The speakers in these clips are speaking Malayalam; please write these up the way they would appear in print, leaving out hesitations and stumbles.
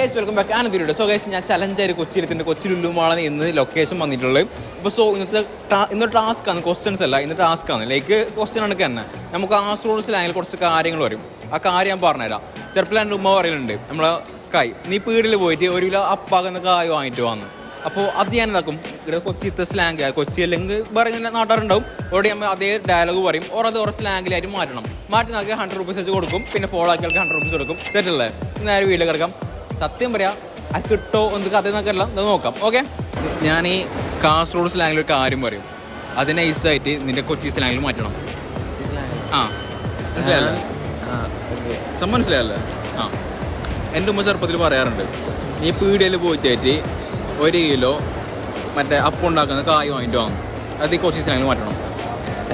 ഗൈസ് വെൽക്കം ബാക്ക് ആനന്ദിയുടെ. സോ ഗൈസ് ഞാൻ ചലഞ്ചായി കൊച്ചിയിലെത്തിൻ്റെ കൊച്ചി ലുലു മാളാണ് ഇന്ന് ലൊക്കേഷൻ വന്നിട്ടുള്ളത്. അപ്പോൾ സോ ഇന്നത്തെ ടാസ്ക് ആണ്, ക്വസ്റ്റ്യൻസ് അല്ല, ഇന്ന് ടാസ്ക് ആണ്. ലൈക്ക് ക്വസ്റ്റ്യൻ ആണ് തന്നെ. നമുക്ക് കാസർഗോഡ് സ്ലാങ്ങിൽ കുറച്ച് കാര്യങ്ങൾ വരും. ആ കാര്യം ഞാൻ പറഞ്ഞുതരാം. ചെറുപ്പം എൻ്റെ ഉമ്മ പറയുന്നുണ്ട്, നമ്മളെ കായ് നീ പീടിൽ പോയിട്ട് 1 കിലോ അപ്പാകുന്ന കായ് വാങ്ങിയിട്ട് വന്നു. അപ്പോൾ അത് ഞാൻ ഇതാക്കും. ഇവിടെ കൊച്ചിത്തെ സ്ലാങ്, കൊച്ചി അല്ലെങ്കിൽ പറയുന്ന നാട്ടുകാരുണ്ടാവും. അവിടെ നമ്മൾ അതേ ഡയലോഗ് പറയും. അത് ഓരോ സ്ലാങ്ങിലായിട്ട് മാറ്റി നമുക്ക് 100 റുപ്പീസ് വെച്ച് കൊടുക്കും. പിന്നെ ഫോളോ ആക്കിയാൾക്ക് 100 റുപ്പീസ് കൊടുക്കും. സെറ്റല്ലേ? നേരെ വീട്ടിൽ കിടക്കാം. സത്യം പറയാം, അത് കിട്ടോ എന്ത് കഥ എന്നൊക്കെ എല്ലാം അത് നോക്കാം. ഓക്കെ, ഞാൻ ഈ കാസർഗോഡ് സ്ലാങ്ങിൽ ഒരു കാര്യം പറയും. അത് നൈസായിട്ട് നിന്റെ കൊച്ചി സ്ലാങ്ങിൽ മാറ്റണം. മനസ്സിലായല്ലേ? മനസ്സിലായല്ലേ? എൻ്റെ ഉമ്മ ചെറുപ്പത്തിൽ പറയാറുണ്ട്, നീ പീടികയിൽ പോയിട്ട് 1 കിലോ മറ്റേ അപ്പം ഉണ്ടാക്കുന്ന കായ് വാങ്ങിയിട്ട് വാങ്ങും. അത് ഈ കൊച്ചി സ്ലാങ്ങിൽ മാറ്റണം.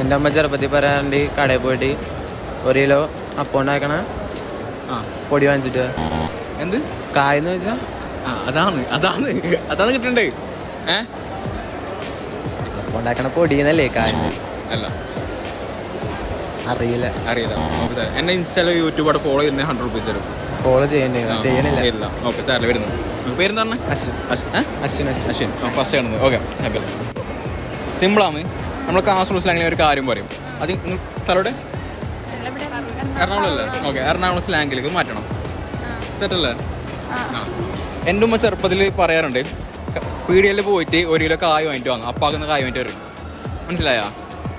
എൻ്റെ അമ്മ ചെറുപ്പത്തിൽ പറയാറുണ്ട്, കടയിൽ പോയിട്ട് 1 കിലോ അപ്പം ഉണ്ടാക്കണ പൊടി വാങ്ങിച്ചിട്ട്. എന്ത് കായെന്ന് വെച്ചാൽ അതാണ് കിട്ടണ്ടേ. അപ്പം ഉണ്ടാക്കണ പൊടിയെന്നല്ലേ കായ? അല്ല, അറിയില്ല. എന്നെ ഇൻസ്റ്റാ യൂട്യൂബ് ഫോളോ ചെയ്യുന്ന 100 റുപ്പീസ് തരും. ഫോളോ ചെയ്യണില്ല. ഓക്കെ സാറിൽ വരുന്നു. പേരെന്താ പറഞ്ഞത്? അശ്വിൻ. ഫസ്റ്റ് കാണുന്നത്. ഓക്കെ, സിമ്പിളാണ്. നമ്മൾ കാസർഗോഡ് സ്ലാങ്ങിലെ ഒരു കാര്യം പറയും. അത് നിങ്ങൾ സ്ഥലയുടെ എറണാകുളം അല്ലേ? ഓക്കെ, എറണാകുളം സ്ലാങ്ങിലേക്ക് മാറ്റണം. സെറ്റല്ലേ? എൻ്റെ ഉമ്മ ചെറുപ്പത്തിൽ പറയാറുണ്ട്, പീടികയിൽ പോയിട്ട് 1 കിലോ കായ് വാങ്ങിയിട്ട് വാങ്ങും. അപ്പാക്കുന്ന കായ് വാങ്ങിയിട്ട് വരും. മനസ്സിലായോ?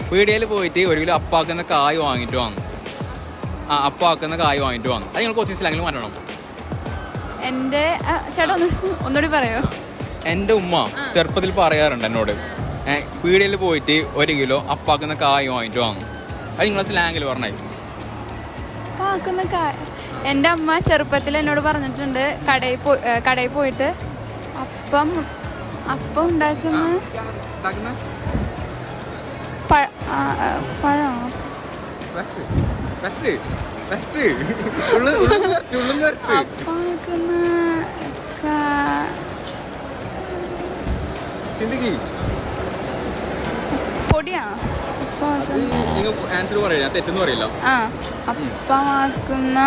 പീടികയിൽ പോയിട്ട് 1 കിലോ അപ്പാക്കുന്ന കായ് വാങ്ങിയിട്ട് വാങ്ങും. അപ്പാക്കുന്ന കായ് വാങ്ങിയിട്ട് വാങ്ങും. അത് നിങ്ങൾ കൊച്ചി സ്ലാങ്ങിൽ മാറ്റണം. എൻ്റെ ചേട്ടാ ഒന്നുകൂടി പറയോ? എൻ്റെ ഉമ്മ ചെറുപ്പത്തിൽ പറയാറുണ്ട് എന്നോട്, പീടികയിൽ പോയിട്ട് 1 കിലോ അപ്പാക്കുന്ന കായ് വാങ്ങിയിട്ട് വാങ്ങും. അത് നിങ്ങളെ സ്ലാങ്ങിൽ പറഞ്ഞേ. അപ്പാക്കുന്ന കായ് എൻ്റെ അമ്മ ചെറുപ്പത്തിൽ എന്നോട് പറഞ്ഞിട്ടുണ്ട്, കടയിൽ പോയിട്ട് അപ്പം ഉണ്ടാക്കുന്ന പഴം പൊടിയാണോ? ആൻസർ പറയില്ല, തെറ്റെന്ന് പറയില്ല. അപ്പമാക്കുന്ന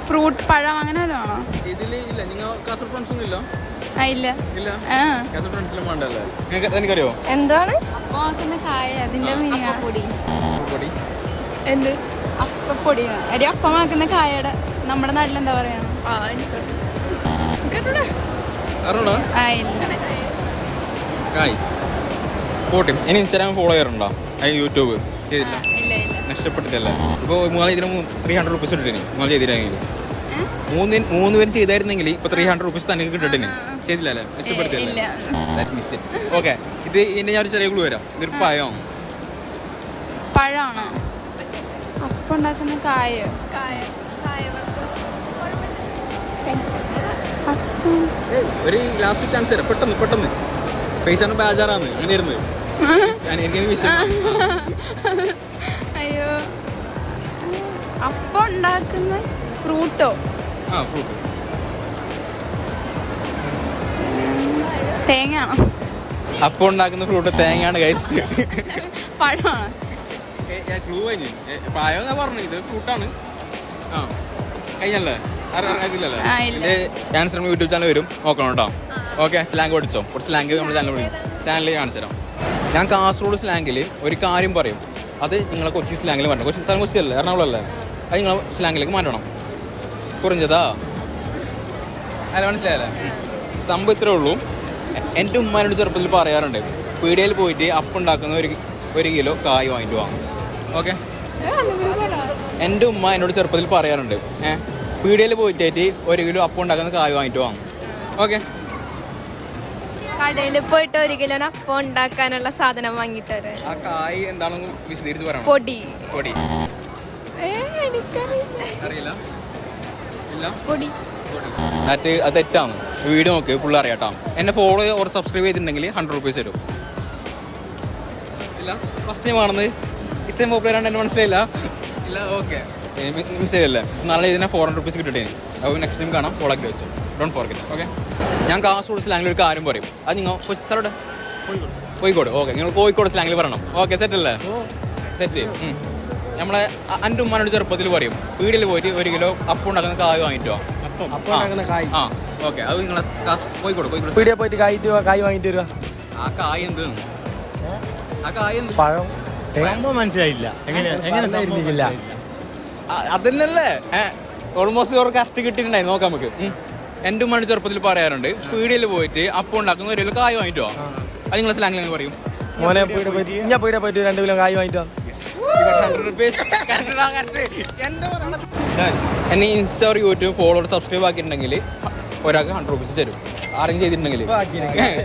ഫ്രൂട്ട്, പഴം അങ്ങനെ വല്ലതും ആണോ? ഇതിലില്ല. നിങ്ങൾ കാസർഗോഡ് ഫ്രണ്ട്സ് ഒന്നും ഇല്ല? ഇല്ല. കാസർഗോഡ് ഫ്രണ്ട്സിലും വേണ്ടല്ലേ? എനിക്കറിയോ എന്താണ് അപ്പമാക്കുന്ന കായ? അതിന്റെ മീനിങ് പൊടി. എന്ത് അപ്പപ്പൊടി? എടി, അപ്പമാക്കുന്ന കായയുടെ നമ്മുടെ നാട്ടിൽ എന്താ പറയാ? ഇനി ഇൻസ്റ്റാഗ്രാം ഫോളോ ചെയ്യാറുണ്ടോ? യൂട്യൂബ് ചെയ്തില്ല? നഷ്ടപ്പെട്ടിട്ടല്ലേ? ഇപ്പോൾ ഇതിന് 300 റുപ്പീസ് ഇട്ടിന് നിങ്ങൾ ചെയ്തില്ലെങ്കിൽ. 3 പേരും ചെയ്തായിരുന്നെങ്കിൽ ഇപ്പൊ 300 റുപ്പീസ് തന്നെ കിട്ടിട്ടിന്. ചെയ്തില്ലല്ലേ? നഷ്ടപ്പെടുത്തിയല്ലേ? ഓക്കെ, ഇത് ഇനി ഞാൻ ഒരു ചെറിയ ക്ലൂ വരാം. ഇതൊരു പഴമാണോ? അപ്പം ഉണ്ടാക്കുന്ന കായോ? ഒരു ലാസ്റ്റ് ചാൻസ് തരാം. പെട്ടെന്ന് പൈസ ബേജാറാണ്. അങ്ങനെയായിരുന്നു. അയ്യോ, അപ്പം ഉണ്ടാക്കുന്ന ഫ്രൂട്ടോ? ഫ്രൂട്ട്. തേങ്ങയാണോ? അപ്പം ഉണ്ടാക്കുന്ന ഫ്രൂട്ട് തേങ്ങയാണ് ഗൈസ്. പഴമാണോ? ക്ലൂ കഴിഞ്ഞു. പഴമെന്നാ പറഞ്ഞു. ഇത് ഫ്രൂട്ടാണ്. കഴിഞ്ഞല്ലേ? അറിയില്ലല്ലേ? ആൻസർ യൂട്യൂബ് ചാനൽ വരും, നോക്കണം കേട്ടോ. ഓക്കെ, സ്ലാങ് പഠിച്ചോ. കുറച്ച് സ്ലാങ് നമ്മുടെ ചാനലിൽ കാണിച്ചു തരാം. ഞാൻ കാസർഗോഡ് സ്ലാങ്ങിൽ ഒരു കാര്യം പറയും. അത് നിങ്ങളെ കൊച്ചി സ്ലാങ്ങിൽ മാറ്റണം. കൊച്ചി സ്ഥലം കൊച്ചിയല്ലേ? എറണാകുളം അല്ലേ? അത് നിങ്ങളെ സ്ലാങ്ങിലേക്ക് മാറ്റണം. കുറഞ്ഞതാ അല്ല? മനസ്സിലായല്ലേ? സംഭവം ഇത്രേ ഉള്ളൂ. എൻ്റെ ഉമ്മാനോട് ചെറുപ്പത്തിൽ പറയാറുണ്ട്, പീടികയിൽ പോയിട്ട് അപ്പം ഉണ്ടാക്കുന്ന 1 കിലോ കായ് വാങ്ങിയിട്ട് വാങ്ങും. ഓക്കെ, എൻ്റെ ഉമ്മ എന്നോട് ചെറുപ്പത്തിൽ പറയാറുണ്ട്, പീടികയിൽ പോയിട്ട് 1 കിലോ അപ്പം ഉണ്ടാക്കുന്ന കായ് വാങ്ങിയിട്ട് വാങ്ങും. ഓക്കെ, കടയിൽ പോയിട്ട് 1 കിലോ അപ്പം ഉണ്ടാക്കാനുള്ള സാധനം വാങ്ങിട്ട് വരാം. ആ കായ് എന്താണെന്ന് വിശദീകരിച്ച് പറയണം. പൊടി. അറിയില്ല? പൊടി. അത് തെറ്റാണ്. വീഡിയോ നോക്ക്, ഫുള്ള് അറിയാട്ടോ. എന്നെ ഫോളോ ഓർ സബ്സ്ക്രൈബ് ചെയ്തിട്ടുണ്ടെങ്കിൽ 100 റുപ്പീസ് തരും. ഇല്ല, ഫസ്റ്റ് ടൈം ആണെന്ന് ഇത്രയും പോപ്പുലർ ആണ്. എന്നെ മനസ്സിലായില്ല? ഇല്ല. ഓക്കെ, മിസ് ചെയ്തല്ലേ? നാളെ ഇതിനെ 400 റുപ്പീസ് കിട്ടിട്ടേ. അപ്പോൾ നെക്സ്റ്റ് ടൈം കാണാം. ഫോളോ ആക്കി വെച്ചോ. Don't forget. ഓക്കെ, ഞാൻ കാസർഗോഡ് സ്ലാങ്ങിൽ ഒരു കാര്യം പറയും. അത് നിങ്ങൾ സ്ഥലയുടെ കോഴിക്കോട്. ഓക്കെ, നിങ്ങൾ കോഴിക്കോട് സ്ലാങ്ങിൽ പറയണം. ഓക്കെ, സെറ്റല്ലേ? സെറ്റ്. നമ്മളെ എൻ്റെ ഉമ്മാനോട് ചെറുപ്പത്തിൽ പറയും വീട്ടിൽ പോയിട്ട് 1 കിലോ അപ്പം ഉണ്ടാക്കുന്ന കായ് വാങ്ങിട്ടോ. ആ ഓക്കെ, അത് നിങ്ങളെ കോഴിക്കോട് പീടിയെ പോയിട്ട് കായ് വാങ്ങിട്ട് വരിക. ആ കായ് എന്ത് പഴം സംഭവം മനസ്സിലായില്ല. എങ്ങനെ അതന്നല്ലേ ഓൾമോസ്റ്റ് കറക്റ്റ് കിട്ടിയിട്ടുണ്ടായി. നോക്കാം നമുക്ക്. എൻ്റെ ഉമ്മാനോട് ചെറുപ്പത്തിൽ പറയാറുണ്ട് പീടിയിൽ പോയിട്ട് അപ്പം ഉണ്ടാക്കുന്ന 1 കിലോ കായ് വാങ്ങിട്ടോ. അത് നിങ്ങളെ സ്ലാങ്ങിൽ എങ്ങനെ പറയും? മോനെ പീടിയെ പോയിട്ട് 2 കിലോ കായ് വാങ്ങിട്ടോ. എന്നെ ഇൻസ്റ്റാ യൂട്യൂബ് ഫോളോവർ സബ്സ്ക്രൈബ് ആക്കിയിട്ടുണ്ടെങ്കിൽ ഒരാൾക്ക് 100 രൂപീസ് തരും. ആരെങ്കിലും ചെയ്തിട്ടുണ്ടെങ്കിൽ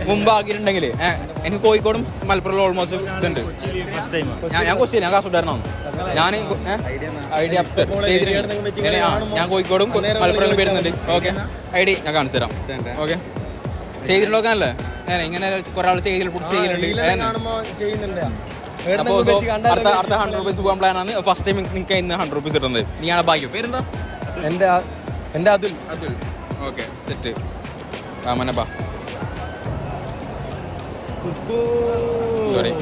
മുമ്പ് ആക്കിയിട്ടുണ്ടെങ്കിൽ എനിക്ക് കോഴിക്കോടും മലപ്പുറം ഓൾമോസ്റ്റ് ഇതുണ്ട്. ഞാൻ കൊച്ചിയില്ല, ഞാൻ കാസർഗോഡായിരുന്നു. ഞാൻ ഐഡിയ അപ്റ്റർ ചെയ്തിട്ടുണ്ട്. ഞാൻ കോഴിക്കോടും മലപ്പുറം വരുന്നുണ്ട്. ഓക്കെ, ഐഡി ഞാൻ കാണിച്ചു തരാം. ഓക്കെ, ചെയ്തിട്ടുണ്ടോക്കാനല്ലേ ഇങ്ങനെ കുറെ ആൾ ചെയ്യുന്നുണ്ട്. അപ്പോൾ അടുത്ത 100 രൂപീസ് പോകാൻ പ്ലാനാണ്. ഫസ്റ്റ് ടൈം നിങ്ങൾക്ക് ഇന്ന് 100 രൂപീസ് ഇടുന്നത്. നീയാണ് ഭാഗ്യം. പേരെന്താ? എൻ്റെ അതുൽ. Okay, set. രാമനപ്പാ, സോറി,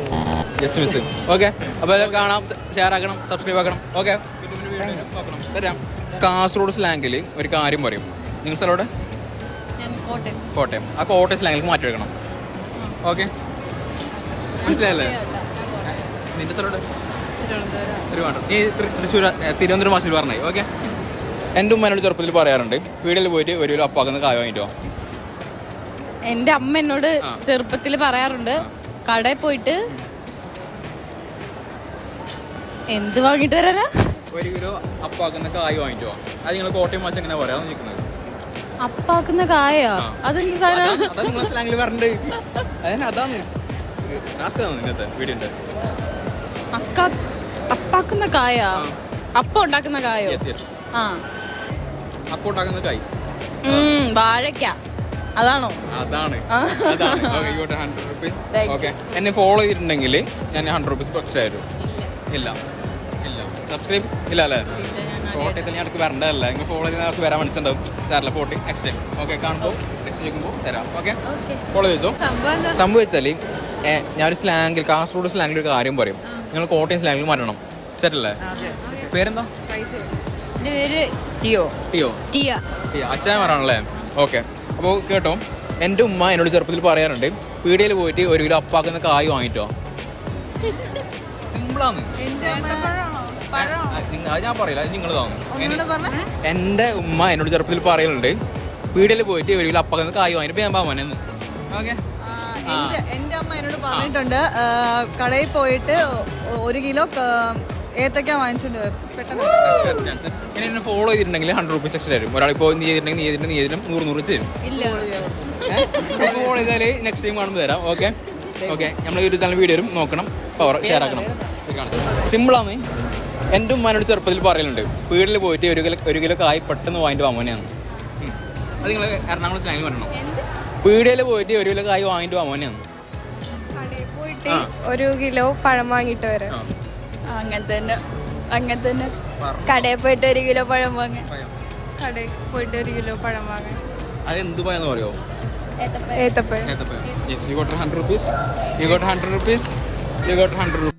ജസ്റ്റ് മിസ്. ഓക്കെ, അപ്പോൾ കാണാം, ഷെയർ ആക്കണം, സബ്സ്ക്രൈബ് ആക്കണം. ഓക്കെ, നോക്കണം തരാം. കാസർഗോഡ് സ്ലാങ്ങിൽ ഒരു കാര്യം പറയും. നിങ്ങൾ സ്ഥലം കോട്ടയം. ആ കോട്ടയം സ്ലാങ്ങിലേക്ക് മാറ്റി വെക്കണം. ഓക്കെ, മനസ്സിലായല്ലേ? നിന്റെ സ്ഥലം തിരുവനന്തപുരം. നീ തൃശ്ശൂർ തിരുവനന്തപുരം ഭാഷയിൽ പറഞ്ഞേ. ഓക്കെ, എൻ്റെ ഉമ്മേനോട് ചെറുപ്പത്തിൽ പറയാറുണ്ട് വീട്ടിൽ പോയിട്ട് 1 കിലോ അപ്പാക്കുന്ന കായ് വാങ്ങിട്ടോ. എൻ്റെ അമ്മ എന്നോട് ചെറുപ്പത്തിൽ പറയാറുണ്ട് കടയിൽ പോയിട്ട് എന്ത് വാങ്ങിട്ട് വരാനാ? 1 കിലോ അപ്പാക്കുന്ന കായ് വാങ്ങിട്ടോ. അത് നിങ്ങൾ കോട്ടയം ഭാഷ എങ്ങനെ പറയാൻ നിൽക്കുന്നത്? അപ്പാക്കുന്ന കായോ? അതെന്ത് സാധനം? അതാ നിങ്ങൾ സ്ലാങ്ങിൽ പറഞ്ഞിട്ട്. അതാണ് ടാസ്ക് ഇന്നത്തെ വീഡിയോന്റെ. അപ്പാക്കുന്ന കായോ? അപ്പം ഉണ്ടാക്കുന്ന കായോ? ആ, അപ്പം ഉണ്ടാക്കുന്ന കായ്. വാഴയ്ക്ക. അതാണോ? അതാണ്. ഓക്കെ, 100 രൂപീസ്. ഓക്കെ, എന്നെ ഫോളോ ചെയ്തിട്ടുണ്ടെങ്കിൽ ഞാൻ 100 രൂപീസ് എക്സ്ട്രാ തരും. ഇല്ല സബ്സ്ക്രൈബ് ഇല്ല അല്ലേ? കോട്ടയത്തിൽ ഞാൻ അടുത്ത് വരണ്ടല്ലേ. നിങ്ങൾ ഫോളോ ചെയ്താൽ നമുക്ക് വരാൻ മനസ്സിലുണ്ടാവും. സാറില്ല പോട്ടെ നെക്സ്റ്റ് ടൈം. ഓക്കെ, കാണുമ്പോൾ നെക്സ്റ്റ് ചോദിക്കുമ്പോൾ തരാം. ഓക്കെ, ഫോളോ ചെയ്തോ. സംഭവിച്ചാൽ ഞാനൊരു സ്ലാങ്ങിൽ കാസർഗോഡ് സ്ലാങ്ങിൽ ഒരു കാര്യം പറയും. നിങ്ങൾ കോട്ടയം സ്ലാങ്ങിൽ മാറ്റണം. സെറ്റല്ലേ? പേരെന്താ? എൻ്റെ പേര് ടിയോ. അച്ഛൻ പറയാണല്ലേ? ഓക്കെ, അപ്പോൾ കേട്ടോ, എൻ്റെ ഉമ്മ എന്നോട് ചെറുപ്പത്തിൽ പറയാറുണ്ട് പീടികയിൽ പോയിട്ട് 1 കിലോ അപ്പാക്കുന്ന കായ് വാങ്ങിട്ടോ. സിമ്പിളാണ്. അത് ഞാൻ പറയില്ല, അത് നിങ്ങൾ തോന്നുന്നു. എൻ്റെ ഉമ്മ എന്നോട് ചെറുപ്പത്തിൽ പറയുന്നുണ്ട് പീടികയിൽ പോയിട്ട് 1 കിലോ അപ്പാക്കുന്ന കായ് വാങ്ങിട്ട് വേമ്പാ മോനെന്ന്. ഓക്കെ, എൻ്റെ അമ്മ എന്നോട് പറഞ്ഞിട്ടുണ്ട് കടയിൽ പോയിട്ട് 1 കിലോ ഏത്തക്ക വാങ്ങിച്ചിട്ടുണ്ട് പെട്ടെന്ന്. ഇനി എന്നെ ഫോളോ ചെയ്തിട്ടുണ്ടെങ്കിൽ 100 രൂപീസ് എക്സ്ട്രാ തരും. ഒരാളിപ്പോൾ നീ ചെയ്തിട്ടുണ്ടെങ്കിൽ 100 തരും. ഫോളോ ചെയ്താൽ നെക്സ്റ്റ് ടൈം കാണുമ്പോൾ തരാം. ഓക്കെ, നമ്മൾ യൂട്യൂബ് ചാനൽ വീഡിയോ നോക്കണം, ഷെയർ ആക്കണം. സിമ്പിളാണ്. എൻ്റെ ഉമ്മാനോട് ചെറുപ്പത്തിൽ പറയലുണ്ട് വീട്ടിൽ പോയിട്ട് 1 കിലോ കായ് പെട്ടെന്ന് വാങ്ങിട്ട് വാങ്ങുന്നതാണ്. അത് നിങ്ങൾ എറണാകുളം സ്ലാങ്ങിൽ പറയണം. പീടികയിൽ പോയിട്ട് 1 കിലോ കായ് വാങ്ങിട്ട് വാങ്ങുന്നതാണ്. കടയിൽ പോയിട്ട് 1 കിലോ പഴം വാങ്ങിട്ട് വരാം. അങ്ങനെ തന്നെ കടയിൽ പോയിട്ട് 1 കിലോ പഴം വാങ്ങാൻ. കടയിൽ പോയിട്ട് 1 കിലോ പഴം വാങ്ങാൻ. അത് എന്ത് പഴം പറയുമോ? ഏത്തപ്പഴം. Yes, you got 100 rupees. You got 100 rupees. You got 100 rupees.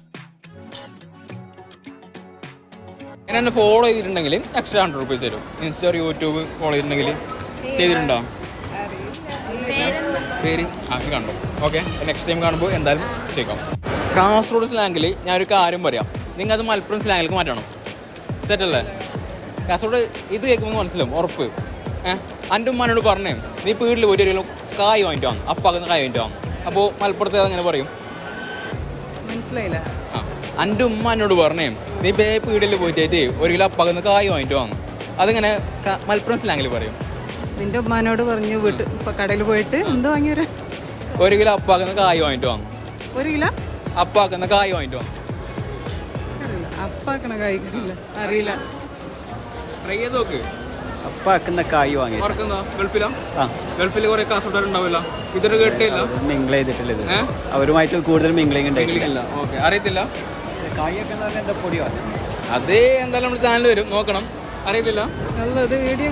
എന്നെ ഫോളോ ചെയ്തിട്ടുണ്ടെങ്കിൽ എക്സ്ട്രാ 100 രൂപീസ് തരും. ഇൻസ്റ്റാ യൂട്യൂബ് ഫോളോ ചെയ്തിട്ടുണ്ടെങ്കിൽ ചെയ്തിട്ടുണ്ടോ? പേര് ആക്കി കണ്ടോ? ഓക്കെ, നെക്സ്റ്റ് ടൈം കാണുമ്പോൾ എന്തായാലും ചെയ്യിക്കാം. കാസർഗോഡ് സ്ലാങ്ങിൽ ഞാനൊരു കാര്യം പറയാം. നിങ്ങൾ അത് മലപ്പുറം സ്ലാങ്ങിലേക്ക് മാറ്റണം. സെറ്റല്ലേ? കാസർഗോഡ് ഇത് കേൾക്കുമ്പോൾ മനസ്സിലാവും ഉറപ്പ്. എൻ്റെ ഉമ്മാനോട് പറഞ്ഞേ നീ വീട്ടിൽ പോയിട്ട് 1 കിലോ കായ് വാങ്ങിട്ട് വാങ്ങും, അപ്പാക്കുന്ന കായ് വാങ്ങിട്ട് വാങ്ങും. അപ്പോൾ മലപ്പുറത്ത് അതങ്ങനെ പറയും. മനസ്സിലായില്ല. എൻ്റെ ഉമ്മ എന്നോട് പറഞ്ഞേ നീ പീടികയിൽ പോയിട്ട് 1 കിലോ അപ്പാക്കുന്ന കായ് വാങ്ങിട്ട് വാങ്ങും. അതിങ്ങനെ മലപ്പുറം സ്ലാങ്ങിൽ പറയും. നിന്റെ ഉമ്മാനോട് പറഞ്ഞു വീട്ടിൽ ഇപ്പൊ കടയിൽ പോയിട്ട് എന്താ വാങ്ങിയവരെ 1 കിലോ അപ്പാക്കുന്ന കായ് വാങ്ങിട്ട് വാങ്ങും. 1 കിലോ അപ്പാക്കുന്ന കായ് വാങ്ങിട്ട് വാങ്ങും. അപ്പാക്കണ കായ് അറിയില്ല. ട്രൈ ചെയ്ത് നോക്ക്. അപ്പാക്കുന്ന കായ് വാങ്ങി ഗൾഫിലാ? ഗൾഫിൽ കുറെ കാസർഗോഡുണ്ടാവില്ല. ഇതൊരു കേട്ടില്ല. മിംഗിൾ ചെയ്തിട്ടില്ല. അവരുമായിട്ട് കൂടുതൽ മിംഗ്ലിംഗ് ഉണ്ടായിട്ടില്ല. ഓക്കെ, അറിയത്തില്ല. കായൊക്കെ എന്താ പൊടിയോ? അതേ എന്തായാലും നമ്മുടെ ചാനൽ വരും, നോക്കണം. അറിയത്തില്ല. വീഡിയോ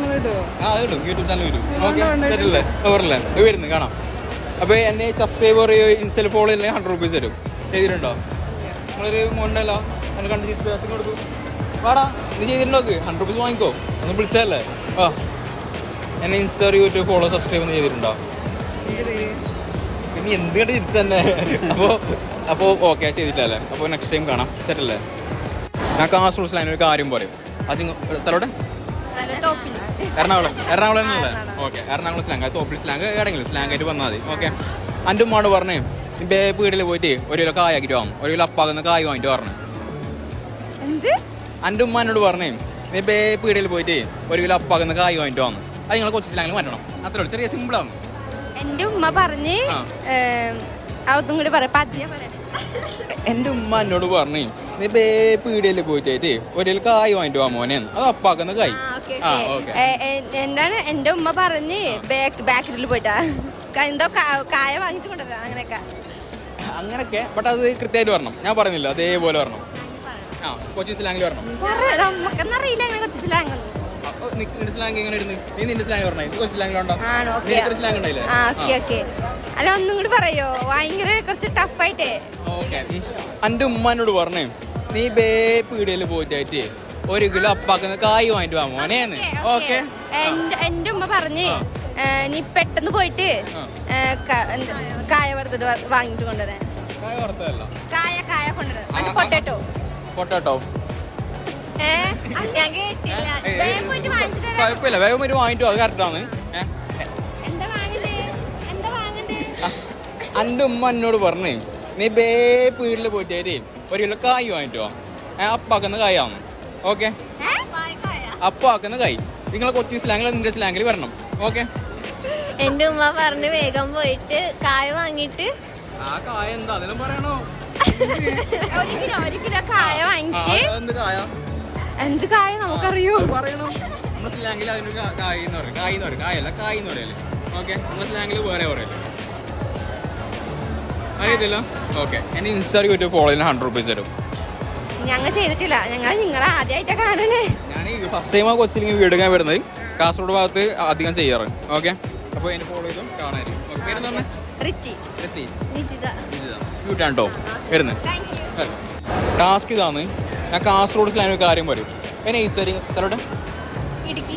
ഇടും, യൂട്യൂബ് ചാനൽ വരും. ഓക്കെ, വരുന്നു കാണാം. അപ്പോൾ എന്നെ സബ്സ്ക്രൈബർ ഇൻസ്റ്റയിൽ ഫോളോ ചെയ്തില്ലെങ്കിൽ 100 രൂപീസ് തരും. ചെയ്തിട്ടുണ്ടോ? നിങ്ങളൊരു മോണ്ടല്ലോ എന്നെ കണ്ട് ചിരിച്ച് കൊടുക്കും. വാടാ നീ ചെയ്തിട്ടുണ്ടോക്ക് 100 rupees വാങ്ങിക്കോ. ഒന്ന് വിളിച്ചതല്ലേ. ആ എന്നെ ഇൻസ്റ്റാ യൂട്യൂബ് ഫോളോ സബ്സ്ക്രൈബ് ഒന്നും ചെയ്തിട്ടുണ്ടോ? ഇനി എന്ത് കണ്ട് ചിരിച്ചു തന്നെ. അപ്പോൾ ഓക്കെ ചെയ്തിട്ടല്ലേ. അപ്പോൾ നെക്സ്റ്റ് ടൈം കാണാം. സെറ്റല്ലേ? ഞാൻ കാസർഗോഡ് സ്ലാങ്ങിൽ ഒരു കാര്യം പറയും. അത് സ്ഥലോടെ എറണാകുളം തന്നെയല്ലേ? ഓക്കെ, എറണാകുളം സ്ലാങ്, അത് തോപ്പിൽ സ്ലാങ് ഏടെങ്കിലും സ്ലാങ് ആയിട്ട് വന്നാൽ മതി. ഓക്കെ, എൻ്റെ ഉമ്മാട് പറഞ്ഞേ നീ വീട്ടിൽ പോയിട്ട് 1 കിലോ കായ ആക്കിയിട്ട് വാങ്ങും, 1 കിലോ അപ്പാകുന്ന കായ് വാങ്ങിയിട്ട് പറഞ്ഞു. എൻ്റെ ഉമ്മ എന്നോട് പറഞ്ഞേ നീ പീടിയിൽ പോയിട്ട് 1 കിലോ അപ്പാകുന്ന കായ് വാങ്ങിയിട്ട് വാങ്ങും. അത് നിങ്ങൾ കൊച്ചു സ്ലാങ്ങിൽ മാറ്റണം. അത്രേ ഉള്ളൂ, ചെറിയ സിമ്പിളാണ്. എന്റെ ഉമ്മ പറഞ്ഞ് അതും കൂടി പറയാം. എൻ്റെ ഉമ്മ എന്നോട് പറഞ്ഞു നീ പീടിയിൽ പോയിട്ട് 1 കിലോ കായ് വാങ്ങിയിട്ട് വാ മോനെ, അത് അപ്പാക്കുന്ന കായ്. എന്താണ് എന്റെ ഉമ്മ പറഞ്ഞ് ബേക്കറിയിൽ പോയിട്ടാ എന്തോ കായ വാങ്ങിച്ചു കൊണ്ടുവരാം അങ്ങനെയൊക്കെ. ബട്ട് അത് കൃത്യമായിട്ട് പറഞ്ഞു, ഞാൻ പറഞ്ഞില്ല, അതേപോലെ പറഞ്ഞു. ആ കൊച്ചി സ്ലാങ്ങിൽ പറഞ്ഞു. നമുക്കെന്നറിയില്ല അങ്ങനെ കൊച്ചു സ്ലാങ്. നിന്റെ സ്ലാങ് എങ്ങനെ ഇരുന്ന്? നീ നിന്റെ സ്ലാങ് പറഞ്ഞേ, നീ കൊച്ചി സ്ലാങ്ങിലുണ്ടോ? സ്ലാങ് ഉണ്ടായില്ലേ? അല്ല ഒന്നും കൂടി പറയോ, ഭയങ്കര കുറച്ച് ടഫായിട്ടേ. എൻ്റെ ഉമ്മാനോട് പറഞ്ഞേ നീ പീടികയിൽ പോയിട്ട് 1 കിലോ അപ്പാക്കുന്ന കായ് വാങ്ങിട്ട് വാ മോനേന്ന്. ഓക്കെ, എന്റെ ഉമ്മ പറഞ്ഞ് നീ പെട്ടെന്ന് പോയിട്ട് കായ വറുത്തത് വാങ്ങിട്ട് കൊണ്ടുവരാൻ. കായ കൊണ്ടുവരാൻ. പൊട്ടാട്ടോ ഞാൻ കേട്ടില്ല. കുഴപ്പമില്ല, വേഗം ഒരു വാങ്ങിട്ടോ, അത് കറക്റ്റാണ്. എൻ്റെ ഉമ്മ എന്നോട് പറഞ്ഞേ നീ പീടിൽ പോയിട്ട് 1 കിലോ കായ് വാങ്ങിട്ടോ, അപ്പാക്കുന്ന കായാണ്. ഓക്കെ, അപ്പാക്കുന്ന കായ്. നിങ്ങൾ കൊച്ചി സ്ലാങ്ങിൽ നിന്റെ സ്ലാങ്ങിൽ വരണം. ഓക്കെ, എന്റെ ഉമ്മ പറഞ്ഞ് വേഗം പോയിട്ട് കായ വാങ്ങിട്ട്. ആ കായ എന്താ അതിലും പറയണോ? 1 കിലോ കായ വാങ്ങിട്ട്. എന്ത് കായ നമുക്കറിയോ? പറയണം. നമ്മുടെ സ്ലാങ്ങിൽ അതിനൊരു കായ് എന്ന് പറയും. കായല്ല കായ് എന്ന് പറയല്ലേ. ഓക്കെ, നമ്മുടെ സ്ലാങ്ങിൽ വേറെ പറയല്ലേ, അറിയത്തില്ല. ഓക്കെ, എന്നെ ഇൻസ്റ്റാ യൂട്യൂബ് ഫോളോ ചെയ്യാൻ 100 rupees തരും. ഞങ്ങൾ ചെയ്തിട്ടില്ല, നിങ്ങളെ ആദ്യമായിട്ടാ കാണണേ. ഞാൻ ഫസ്റ്റ് ടൈം ആ കൊച്ചിയിൽ വീട് എടുക്കാൻ വരുന്നത്. കാസർഗോഡ് ഭാഗത്ത് അധികം ചെയ്യാറ്. ഓക്കെ, അപ്പോൾ എന്നെ ഫോളോ ചെയ്തും കാണാനായിരിക്കും. പേരെന്താണ്? ക്യൂട്ടാണ്ടോ വരുന്നത്. ടാസ്ക് ഇതാണ്. ഞാൻ കാസർഗോഡ് സ്ലാങ്ങിൽ ഒരു കാര്യം പറയും. എന്നെ ഈസരി സ്ഥലോട്ടെ ഇടുക്കി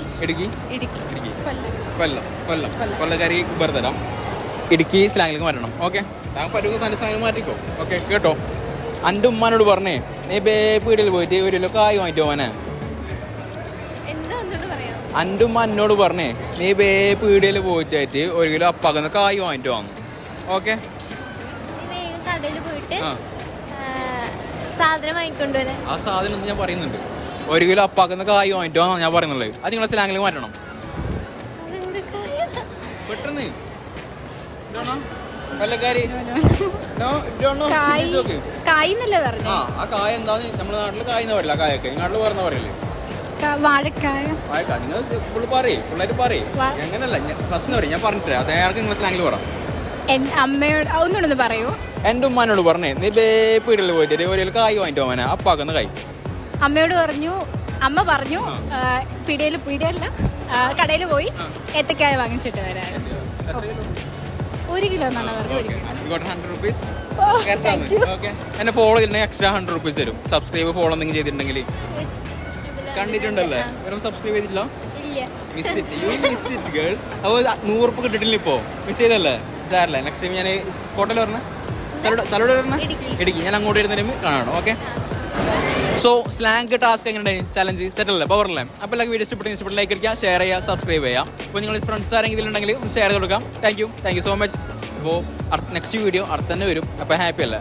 കൊല്ലക്കാരി വെറുതെ ഇടുക്കി സ്ലാങ്ങിലേക്ക് മാറ്റണം. ഓക്കെ, ഞാൻ പറ്റുന്ന തൻ്റെ സ്ലാങ്ങിൽ മാറ്റിക്കോ. ഓക്കെ കേട്ടോ. എൻ്റെ ഉമ്മാനോട് പറഞ്ഞേ നീ പീടിയിൽ പോയിട്ട് 1 കിലോ കായ് വാങ്ങിട്ട് പോവാനെ. എൻ്റെ ഉമ്മ എന്നോട് പറഞ്ഞേ നീ പീടിയിൽ പോയിട്ട് 1 കിലോ അപ്പാക്കുന്ന കായ് വാങ്ങിട്ട് വാങ്ങും. ഓക്കെ, കടയിൽ പോയിട്ട് സാധനം വാങ്ങിക്കൊണ്ടുവരാൻ. ആ സാധനം ഞാൻ പറയുന്നുണ്ട്. 1 കിലോ അപ്പാക്കുന്ന കായ് വാങ്ങിട്ട് വാങ്ങാൻ ഞാൻ പറയുന്നുള്ളത്. അത് നിങ്ങളെ സ്ലാങ്ങിലേക്ക് മാറ്റണം പെട്ടെന്ന്. കൊല്ലക്കാരി ആ കായ എന്താന്ന് നമ്മുടെ നാട്ടില് കായെന്ന് പറയില്ല. കായൊക്കെ നാട്ടിൽ പറഞ്ഞ പറയില്ലേ വാഴക്കായ. നിങ്ങൾ ഫുള്ള് പറയും, പിള്ളേർ പറയും. എങ്ങനെയല്ല ഫസ്റ്റ് പറയും, ഞാൻ പറഞ്ഞിട്ടില്ല. അതേയാൾക്ക് നിങ്ങളെ സ്ലാങ്ങിൽ പറ. അമ്മയോട് ഒന്നുകൂടെ പറയൂ. എൻ്റെ ഉമ്മാനോട് പറഞ്ഞേ നീ പീടിയിൽ പോയിട്ട് 1 കിലോ കായ് വാങ്ങിട്ട് പോവാനെ, അപ്പാക്കുന്ന കായ്. അമ്മയോട് പറഞ്ഞു, അമ്മ പറഞ്ഞു പീടിയല്ല കടയിൽ പോയി ഏത്തക്കായ വാങ്ങിച്ചിട്ട് വരാൻ. 1 കിലോ എന്നാണ് പറഞ്ഞത്. 100 rupees. എന്നെ ഫോളോ ചെയ്തിട്ടുണ്ടെങ്കിൽ എക്സ്ട്രാ 100 rupees തരും. സബ്സ്ക്രൈബ് ഫോളോ എന്തെങ്കിലും ചെയ്തിട്ടുണ്ടെങ്കിൽ. കണ്ടിട്ടുണ്ടല്ലേ? സബ്സ്ക്രൈബ് ചെയ്തിട്ടില്ല? Miss it girl. അപ്പോൾ 100 രൂപ കിട്ടിയിട്ടില്ല. ഇപ്പോൾ മിസ് ചെയ്തല്ലേ? സാറല്ലേ, നെക്സ്റ്റ് ടൈം ഞാൻ കോട്ടയിൽ പറഞ്ഞ തലോട് പറഞ്ഞ ഇടുക്കി ഞാൻ അങ്ങോട്ട് വരുന്ന ടൈം കാണണം. ഓക്കെ, സോ സ്ലാങ് ടാസ്ക് എങ്ങനെയുണ്ടായി? ചലഞ്ച് സെറ്റല്ലേ, പവറല്ലേ? അപ്പോൾ എല്ലാ വീഡിയോ ഇഷ്ടപ്പെട്ട് ലൈക്ക് അടിക്കുക, ഷെയർ ചെയ്യുക, സബ്സ്ക്രൈബ് ചെയ്യുക. അപ്പോൾ നിങ്ങൾ ഫ്രണ്ട്സ് ആരെങ്കിലും ഉണ്ടെങ്കിൽ ഒന്ന് ഷെയർ ചെയ്ത് കൊടുക്കാം. Thank you so much. അപ്പോൾ നെക്സ്റ്റ് വീഡിയോ അടുത്ത് തന്നെ വരും. അപ്പോൾ ഹാപ്പി അല്ലേ?